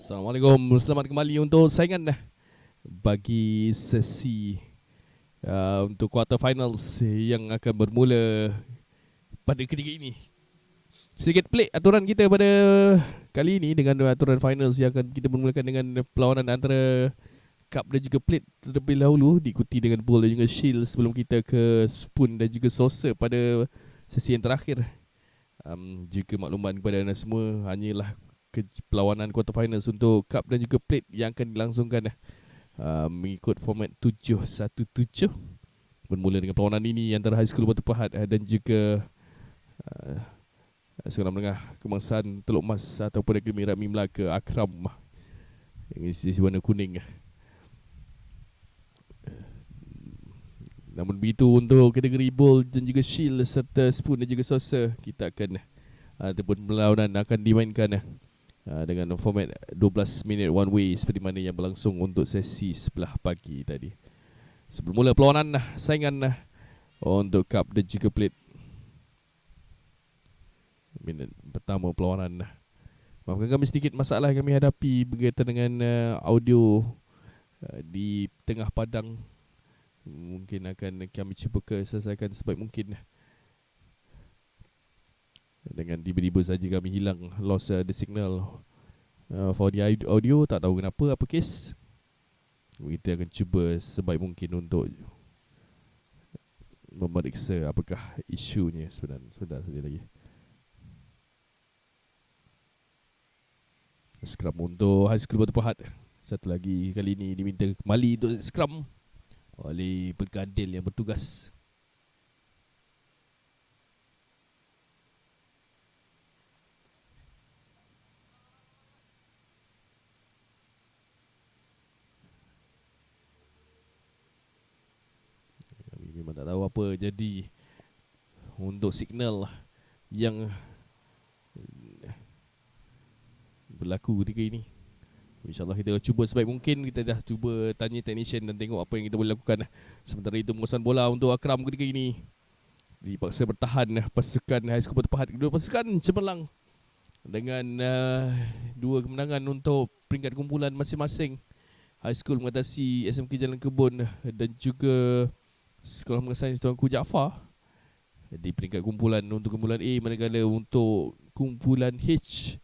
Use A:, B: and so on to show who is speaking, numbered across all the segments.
A: Assalamualaikum, selamat kembali untuk saingan bagi sesi untuk quarter finals yang akan bermula pada ketika ini. Sedikit pelik aturan kita pada kali ini dengan aturan finals yang akan kita bermulakan dengan perlawanan antara Cup dan juga Plate terlebih dahulu, diikuti dengan Bowl dan juga Shield sebelum kita ke Spoon dan juga Saucer pada sesi yang terakhir. Jika makluman kepada anda semua, hanyalah perlawanan quarter finals untuk Cup dan juga Plate yang akan dilangsungkan mengikut format 7-1-7, bermula dengan perlawanan ini antara High School Batu Pahat dan juga uh, sekolah menengah kebangsaan Teluk Mas ataupun Akademi Rami Melaka Akram yang isi warna kuning. Namun begitu, untuk kategori Bowl dan juga Shield serta Spoon dan juga Saucer, kita akan ataupun perlawanan akan dimainkan dengan format 12 minit one way seperti mana yang berlangsung untuk sesi sebelah pagi tadi. Sebelum mula perlawanan saingan untuk Cup dan juga Plate, minit pertama perlawanan. Maafkan kami sedikit masalah yang kami hadapi berkaitan dengan audio di tengah padang. Mungkin akan kami cuba selesaikan sebaik mungkin. Dengan tiba-tiba saja kami hilang, lost the signal for the audio. Tak tahu kenapa, apa kes. Kita akan cuba sebaik mungkin untuk memeriksa apakah isunya sebenarnya. Sebentar saja lagi. Scrum untuk High School Batu Pahat. Satu lagi kali ini diminta kembali untuk scrum oleh pengadil yang bertugas. Kami memang tak tahu apa jadi untuk signal yang berlaku ketika ini. InsyaAllah kita cuba sebaik mungkin. Kita dah cuba tanya technician dan tengok apa yang kita boleh lakukan. Sementara itu penguasaan bola untuk Akram ketika ini dipaksa bertahan pasukan High School Batu Pahat. Kedua pasukan cemerlang dengan dua kemenangan untuk peringkat kumpulan masing-masing. High School mengatasi SMK Jalan Kebun dan juga Sekolah Menengah Sains Tuanku Jaafar di peringkat kumpulan untuk kumpulan A, manakala untuk kumpulan H,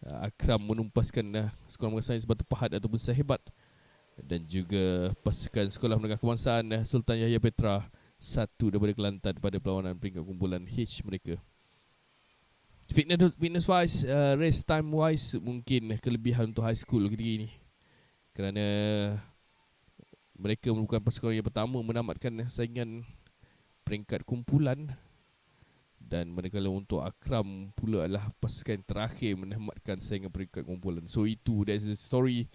A: Akram menumpaskan Sekolah Menengah Sains Batu Pahat ataupun Sahibat dan juga pasukan Sekolah Menengah Kebangsaan Sultan Yahya Petra satu daripada Kelantan pada perlawanan peringkat kumpulan H mereka. Fitness wise, race time wise, mungkin kelebihan untuk high school ketika ini kerana mereka merupakan pasukan yang pertama menamatkan saingan peringkat kumpulan, dan manakala untuk Akram pula adalah pasukan terakhir menamatkan saingan peringkat kumpulan. So itu, that's the story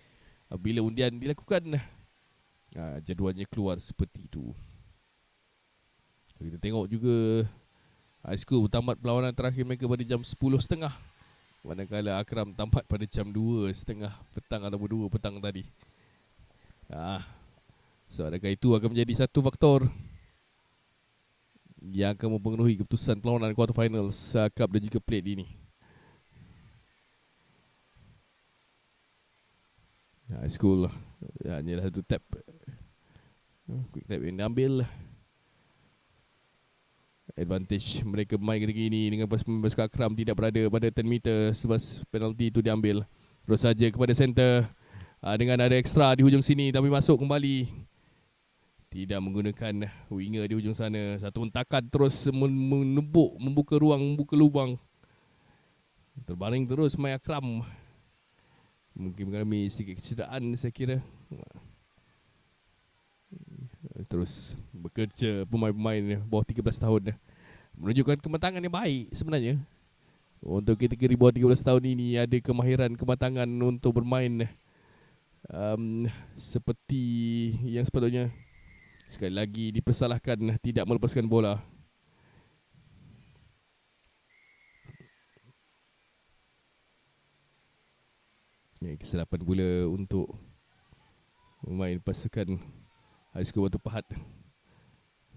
A: bila undian dilakukan. Jadualnya keluar seperti itu. Kita tengok juga High School tamat perlawanan terakhir mereka pada jam 10.30, manakala Akram tamat pada jam 2.30 petang ataupun 2 petang tadi. So adakah itu akan menjadi satu faktor yang akan mempengaruhi keputusan perlawanan quarter finals Cup dan juga Plate ini? High School hanyalah satu tap, quick tap yang diambil. Advantage mereka bermain ketika ini dengan pasukan Akram tidak berada pada 10 meter selepas penalti itu diambil. Terus saja kepada center dengan ada ekstra di hujung sini, tapi masuk kembali. Tidak menggunakan winger di hujung sana. Satu hentakan terus menumbuk, membuka ruang, membuka lubang. Terbaring terus main Akram. Mungkin mengalami sedikit kecederaan saya kira. Terus bekerja pemain-pemain bawah 13 tahun menunjukkan kematangan yang baik sebenarnya. Untuk kategori bawah 13 tahun ini ada kemahiran, kematangan untuk bermain seperti yang sepatutnya. Sekali lagi dipersalahkan tidak melepaskan bola. Kesilapan pula untuk pemain pasukan High School Batu Pahat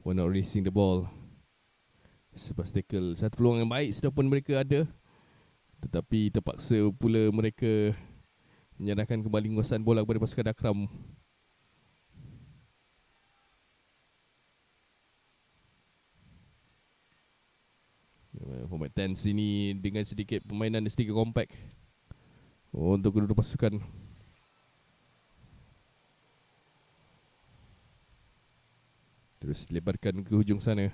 A: for not releasing the ball. Selepas tackle, satu peluang yang baik sudah pun mereka ada, tetapi terpaksa pula mereka menyerahkan kembali penguasaan bola kepada pasukan Akram. Format 10 sini dengan sedikit permainan sedikit kompak untuk kedua pasukan. Terus lebarkan ke hujung sana.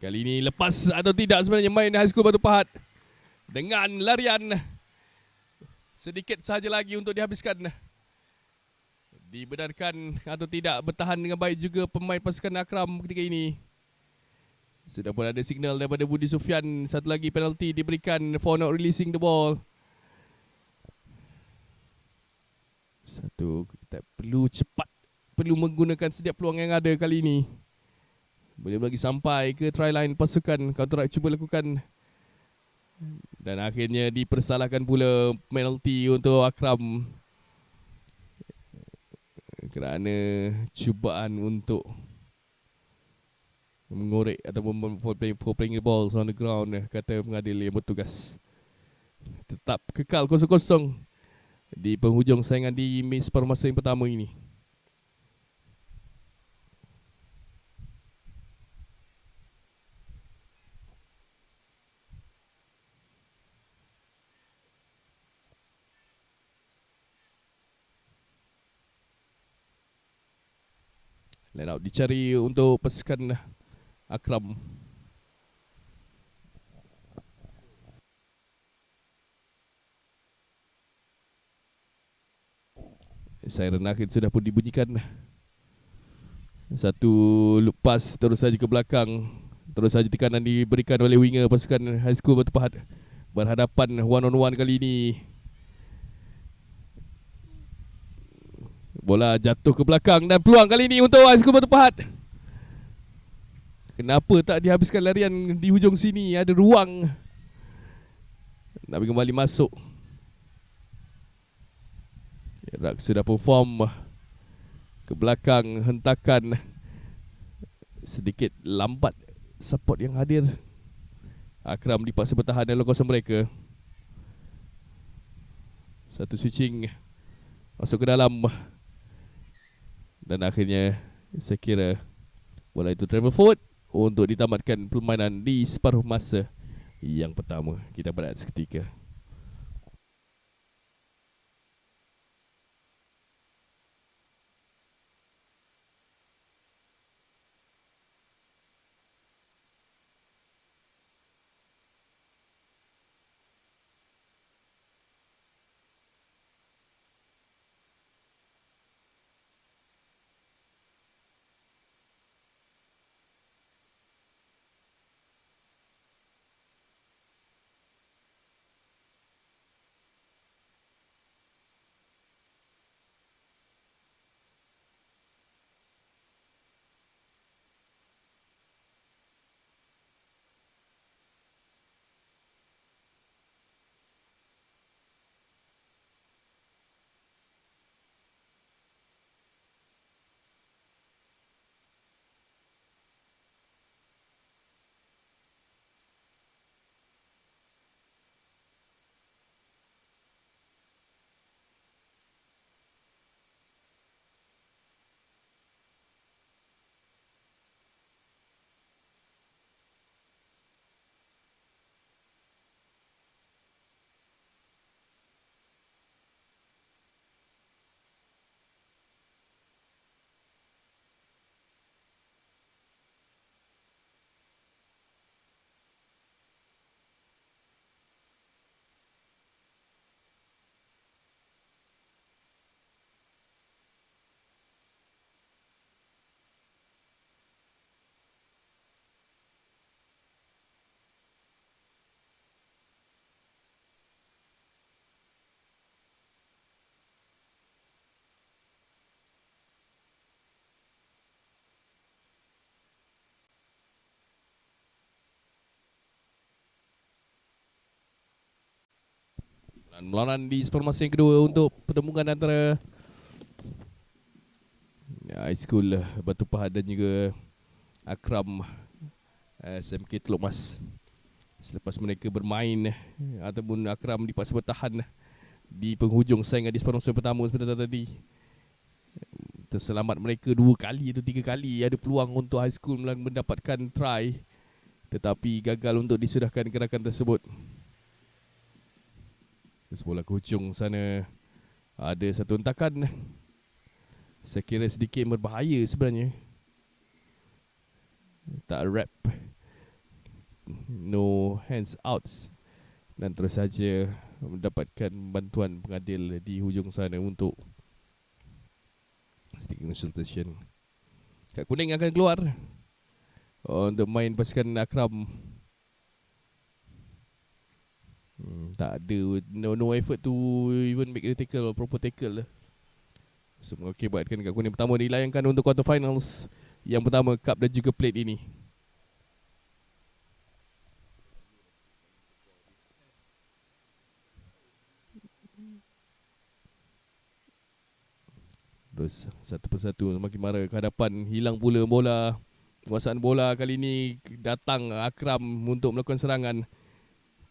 A: Kali ini lepas atau tidak sebenarnya main High School Batu Pahat dengan larian sedikit sahaja lagi untuk dihabiskan. Dibenarkan atau tidak bertahan dengan baik juga pemain pasukan Akram ketika ini. Sudah pun ada signal daripada Budi Sufian. Satu lagi penalti diberikan for not releasing the ball. Kita perlu cepat, perlu menggunakan setiap peluang yang ada kali ini. Boleh lagi sampai ke try line pasukan Counter-Strike cuba lakukan. Dan akhirnya dipersalahkan pula penalti untuk Akram kerana cubaan untuk mengorek ataupun for playing the balls on the ground, kata pengadil yang bertugas. Tetap kekal 0-0 di penghujung saingan di separuh masa yang pertama ini. Line out dicari untuk pasukan Akram. Siren akhir sudah pun dibunyikan. Satu loop pass terus saja ke belakang. Terus saja tekanan diberikan oleh winger pasukan High School Batu Pahat. Berhadapan one on one kali ini. Bola jatuh ke belakang dan peluang kali ini untuk High School Batu Pahat. Kenapa tak dihabiskan larian di hujung sini? Ada ruang. Nak kembali masuk. Rak sudah perform ke belakang, hentakan sedikit lambat support yang hadir. Akram dipaksa bertahan dalam kawasan mereka. Satu switching masuk ke dalam. Dan akhirnya saya kira bola itu travel forward untuk ditamatkan permainan di separuh masa yang pertama. Kita berehat seketika. Dan melawan di formasi yang kedua untuk pertemuan antara High School Batu Pahat dan juga Akram SMK Teluk Mas. Selepas mereka bermain ataupun Akram dipaksa bertahan di penghujung saingan di separuh pertama sebentar tadi, terselamat mereka 2 kali atau 3 kali ada peluang untuk High School mendapatkan try, tetapi gagal untuk disudahkan gerakan tersebut. Bola ke hujung sana ada satu hentakan, saya kira sedikit berbahaya sebenarnya. Tak wrap, no hands out, dan terus saja mendapatkan bantuan pengadil di hujung sana untuk stick consultation. Kad kuning akan keluar untuk main pasukan Akram. Tak ada, no effort to even make the tackle, proper tackle. So mengakibatkan kad kuning pertama dilayangkan untuk quarter finals yang pertama cup dan juga plate ini. Terus satu persatu semakin marah ke hadapan, hilang pula bola. Penguasaan bola kali ini datang Akram untuk melakukan serangan.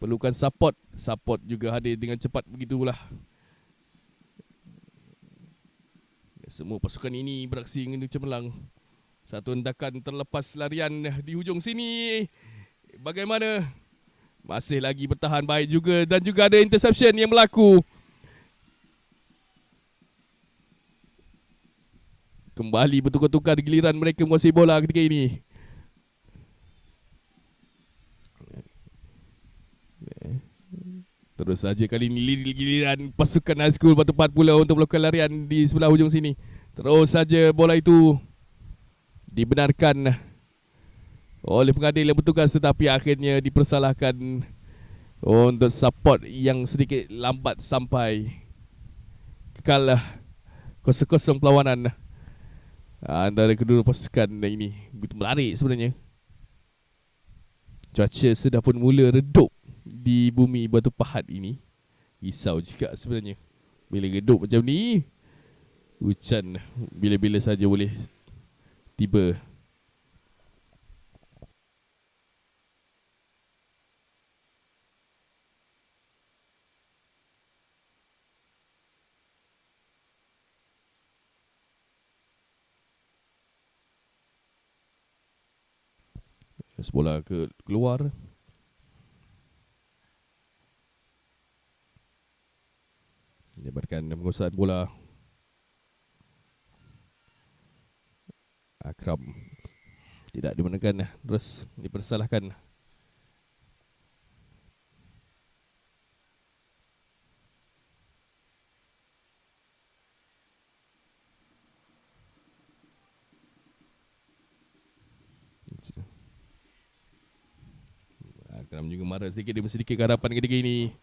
A: Perlukan support, support juga hadir dengan cepat begitulah. Semua pasukan ini beraksi dengan cemerlang. Satu hentakan terlepas larian di hujung sini. Bagaimana? Masih lagi bertahan baik juga, dan juga ada interception yang berlaku. Kembali bertukar-tukar giliran mereka menguasai bola ketika ini. Terus saja kali ini giliran pasukan High School bertempat pula untuk melakukan larian di sebelah hujung sini. Terus saja bola itu dibenarkan oleh pengadil yang bertugas, tetapi akhirnya dipersalahkan untuk support yang sedikit lambat sampai. Kekallah 0-0 perlawanan antara kedua pasukan ini. Begitu menarik sebenarnya. Cuaca sudah pun mula redup di bumi Batu Pahat ini. Risau juga sebenarnya. Bila redup macam ni, hujan bila-bila saja boleh tiba. Bola keluar. Dapatkan penguasaan bola. Akram tidak dimenangkan, terus dipersalahkan. Akram juga marah sedikit, dia sedikit harapan ketika ini.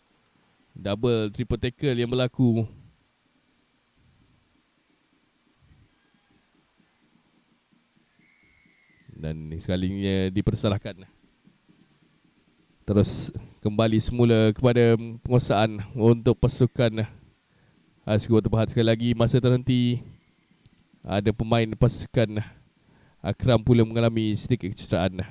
A: Double, triple tackle yang berlaku. Dan sekalinya dipersalahkan. Terus kembali semula kepada penguasaan untuk pasukan High School Batu Pahat. Sekali lagi masa terhenti. Ada pemain pasukan Akram pula mengalami sedikit kecederaan.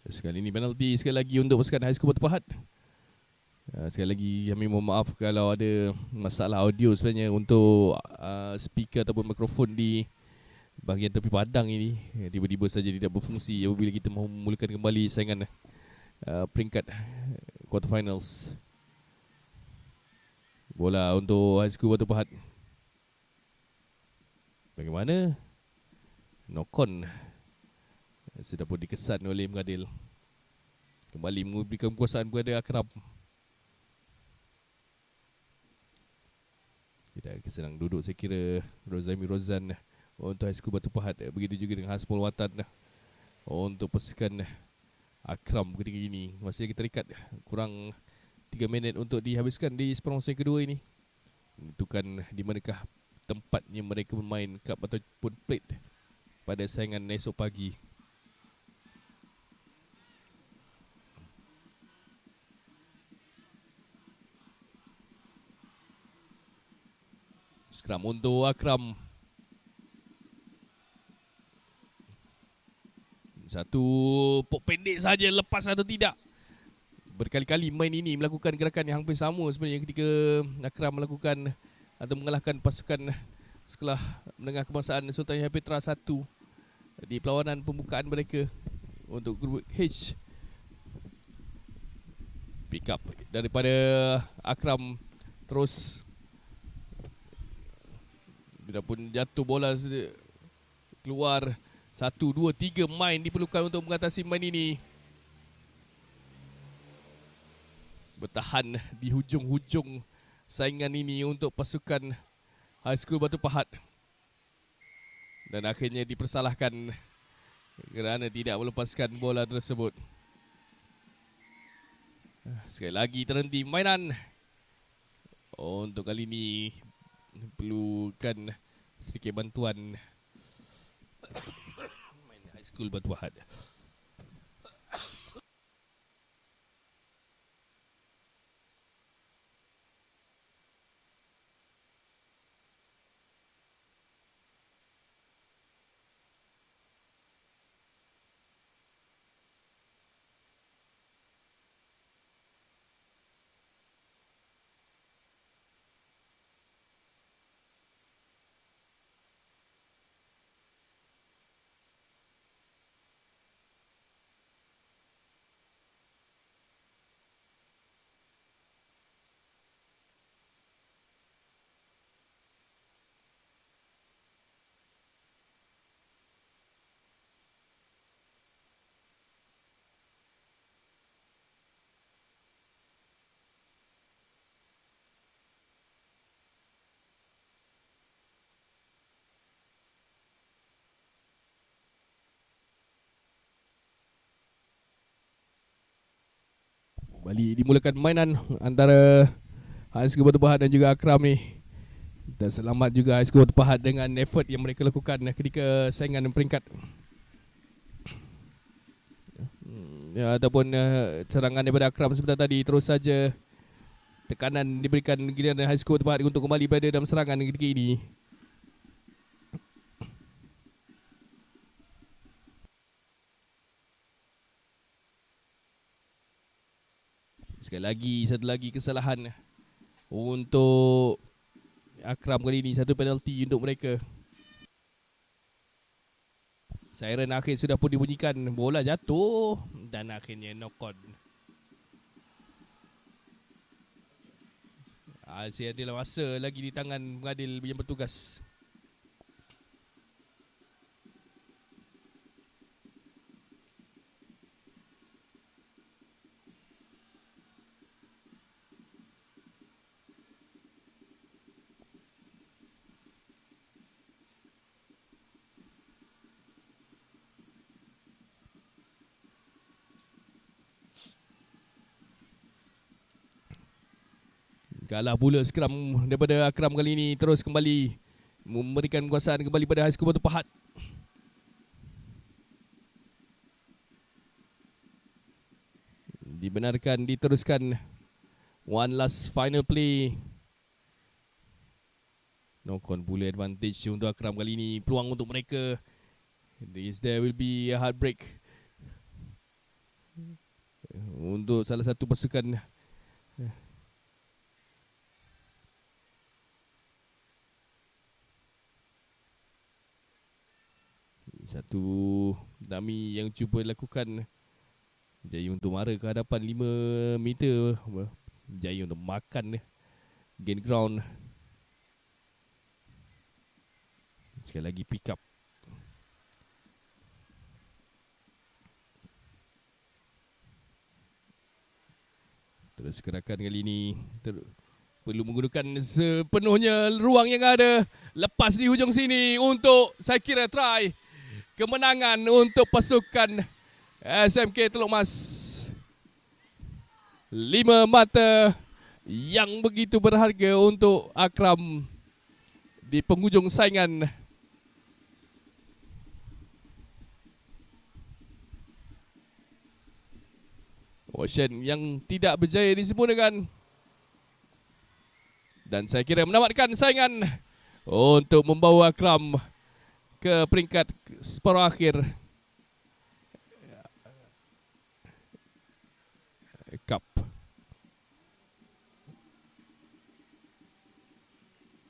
A: Sekali ini penalti sekali lagi untuk pasukan High School Batu Pahat. Sekali lagi kami mohon maaf kalau ada masalah audio sebenarnya untuk speaker ataupun mikrofon di bahagian tepi padang ini. Tiba-tiba saja tidak berfungsi apabila kita mahu memulakan kembali saingan peringkat quarter finals. Bola untuk High School Batu Pahat. Bagaimana? Nokon sudah pun dikesan oleh pengadil. Kembali memberikan kekuasaan kepada Akram. Tidak senang duduk saya kira Rozami Rozan untuk High School Batu Pahat. Begitu juga dengan Hasmul Watan untuk pasukan Akram ketika ini. Masih lagi terikat kurang 3 minit untuk dihabiskan di separuh masa yang kedua ini. Menentukan di manakah tempatnya mereka bermain cup ataupun plate pada saingan esok pagi. Scrum untuk Akram. Satu pok pendek saja, lepas atau tidak. Berkali-kali main ini melakukan gerakan yang hampir sama sebenarnya ketika Akram melakukan atau mengalahkan pasukan sekolah menengah kebangsaan Sultan Yahya Petra 1 di perlawanan pembukaan mereka untuk grup H. Pick up daripada Akram terus. Bila pun jatuh bola keluar. 1, 2, 3 main diperlukan untuk mengatasi main ini. Bertahan di hujung-hujung saingan ini untuk pasukan High School Batu Pahat. Dan akhirnya dipersalahkan kerana tidak melepaskan bola tersebut. Sekali lagi terhenti mainan. Untuk kali ini perlukan sedikit bantuan main High School Batu Pahat. Balik dimulakan mainan antara High School Batu Pahat dan juga Akram ni. Dan selamat juga High School Batu Pahat dengan effort yang mereka lakukan ketika saingan peringkat. Ya, ataupun serangan daripada Akram sebentar tadi, terus saja tekanan diberikan giliran High School Batu Pahat untuk kembali berada dalam serangan ketika ini. Sekali lagi, satu lagi kesalahan untuk Akram kali ini. Satu penalti untuk mereka. Siren akhir sudah pun dibunyikan. Bola jatuh dan akhirnya knock on. Masih ada masa lagi di tangan pengadil yang bertugas. Kalah pula scrum daripada Akram kali ini. Terus kembali memberikan kuasaan kembali pada High School Batu Pahat. Dibenarkan diteruskan. One last final play. Knock-on pula advantage untuk Akram kali ini. Peluang untuk mereka. There will be a heartbreak untuk salah satu pasukan. Satu dummy yang cuba lakukan jaya untuk mara ke hadapan 5 meter. Jaya untuk makan gain ground. Sekali lagi pick up. Terus gerakan kali ini perlu menggunakan sepenuhnya ruang yang ada. Lepas di hujung sini untuk saya kira try kemenangan untuk pasukan SMK Teluk Mas. 5 mata yang begitu berharga untuk Akram di penghujung saingan. Ocean yang tidak berjaya disempurnakan. Dan saya kira menamatkan saingan untuk membawa Akram ke peringkat separuh akhir.